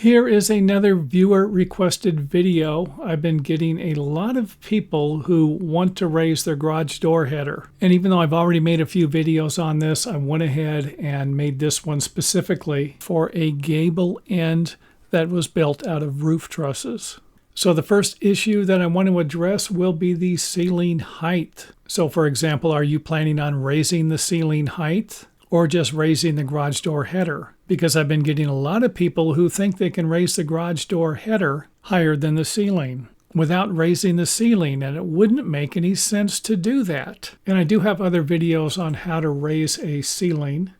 Here is another viewer requested video. I've been getting a lot of people who want to raise their garage door header. And even though I've already made a few videos on this, I went ahead and made this one specifically for a gable end that was built out of roof trusses. So the first issue that I want to address will be the ceiling height. So for example, are you planning on raising the ceiling height or just raising the garage door header? Because I've been getting a lot of people who think they can raise the garage door header higher than the ceiling without raising the ceiling, and it wouldn't make any sense to do that. And I do have other videos on how to raise a ceiling,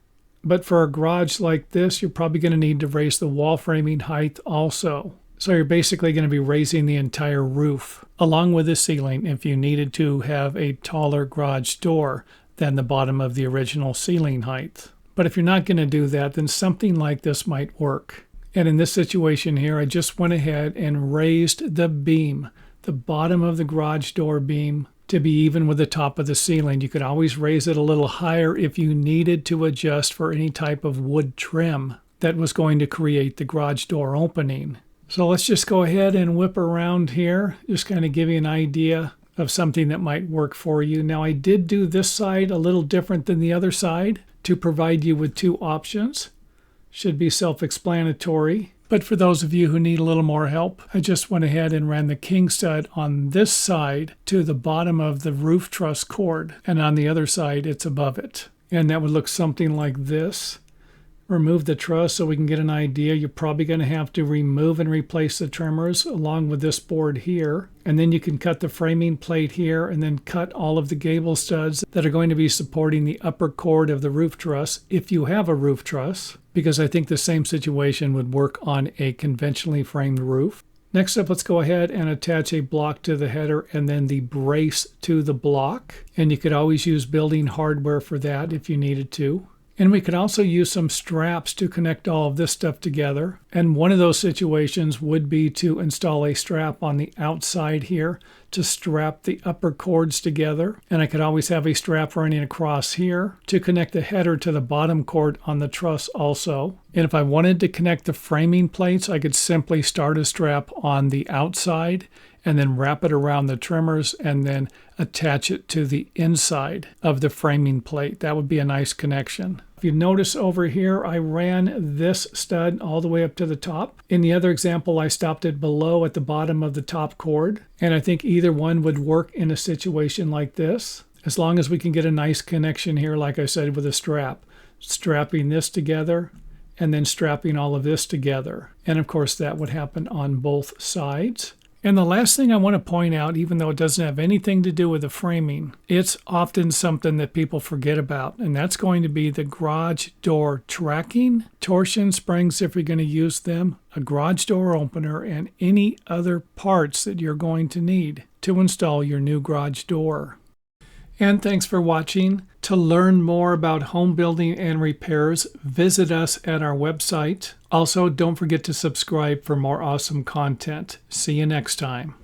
but for a garage like this, you're probably going to need to raise the wall framing height also. So you're basically going to be raising the entire roof along with the ceiling if you needed to have a taller garage door than the bottom of the original ceiling height. But if you're not going to do that, then something like this might work. And in this situation here, I just went ahead and raised the beam, the bottom of the garage door beam, to be even with the top of the ceiling. You could always raise it a little higher if you needed to adjust for any type of wood trim that was going to create the garage door opening. So let's just go ahead and whip around here, just kind of give you an idea of something that might work for you. Now I did do this side a little different than the other side to provide you with two options. Should be self-explanatory. But for those of you who need a little more help, I just went ahead and ran the king stud on this side to the bottom of the roof truss cord, and on the other side it's above it. And that would look something like this. Remove the truss so we can get an idea. You're probably going to have to remove and replace the trimmers along with this board here. And then you can cut the framing plate here and then cut all of the gable studs that are going to be supporting the upper cord of the roof truss if you have a roof truss, because I think the same situation would work on a conventionally framed roof. Next up, let's go ahead and attach a block to the header and then the brace to the block. And you could always use building hardware for that if you needed to. And we could also use some straps to connect all of this stuff together. And one of those situations would be to install a strap on the outside here to strap the upper cords together. And I could always have a strap running across here to connect the header to the bottom cord on the truss also. And if I wanted to connect the framing plates, I could simply start a strap on the outside and then wrap it around the trimmers and then attach it to the inside of the framing plate. That would be a nice connection. If you notice over here, I ran this stud all the way up to the top. In the other example, I stopped it below at the bottom of the top cord. And I think either one would work in a situation like this, as long as we can get a nice connection here, like I said, with a strap. Strapping this together and then strapping all of this together. And of course, that would happen on both sides. And the last thing I want to point out, even though it doesn't have anything to do with the framing, it's often something that people forget about, and that's going to be the garage door tracking, torsion springs if you're going to use them, a garage door opener, and any other parts that you're going to need to install your new garage door. And thanks for watching. To learn more about home building and repairs, visit us at our website. Also, don't forget to subscribe for more awesome content. See you next time.